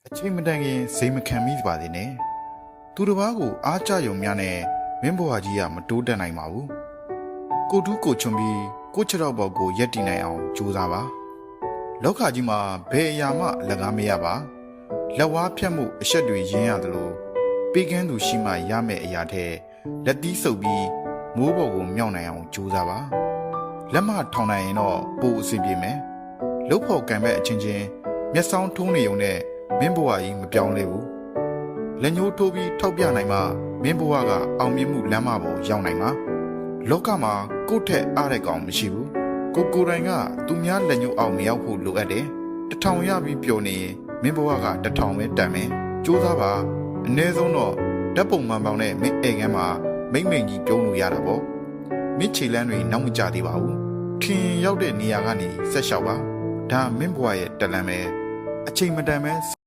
အချိန်မတန်ခင်စိတ်မခံမိပါသေးနဲ့သူတစ်ပါးကိုအားကြယုံများနဲ့မင်းဘွားကြီးကမတိုးတက်နိုင်ပါဘူးကိုတူးကိုချွန်ပြီးကိုခြေတော့ဘောက်ကိုရက်တည်နိုင်အောင်ကြိုးစားပါလောကကြီးမှာဘယ်အရာမှအလကားမရပါလက်ဝါးဖြတ်မှုအဆက်တွေရင်းရတယ်လို့ပေးကမ်းသူရှိမှရမယ့်အရာတဲ့လက်သီးဆုပ်ပြီးမိုးပေါ်ကိုမြောက်နိုင်အောင်ကြိုးစားပါလက်မထောင်နိုင်ရင်တော့ပိုအဆင်ပြေမယ်လှုပ်ဖို့ကံမဲ့အချင်းချင်းမျက်စောင်းထုံးနေုံနဲ့မင်းဘဝကြီးမပြောင်းလဲဘူးလက်ညှိုးထိုးပြီးထောက်ပြနိုင်မှမင်းဘဝကအောင်မြင်မှုလမ်းမပေါ်ရောက်နိုင်မှာလောကမှာကိုယ့်ထက်အားတဲ့ကောင်မရှိဘူးကိုယ်တိုင်ကသူများလက်ညှိုးအောင်မရောက်ဖို့လိုအပ်တယ်တစ်ထောင်ရပြီးပျော်နေရင်မင်းဘဝကတစ်ထောင်ပဲတန်မယ်ကြိုးစားပါအနည်းဆုံးတော့ဓာတ်ပုံမှန်ပေါင်းနဲ့မင်းအိမ်ထဲမှာမိမ့်မိန်ကြီးပြုံးလို့ရတာပေါ့မင်းခြေလမ်းတွေနောက်မကျသေးပါဘူးထင်ရောက်တဲ့နေရာကနေဆက်လျှောက်ပါဒါမင်းဘဝရဲ့တလန်ပဲအချိန်မတန်ပဲ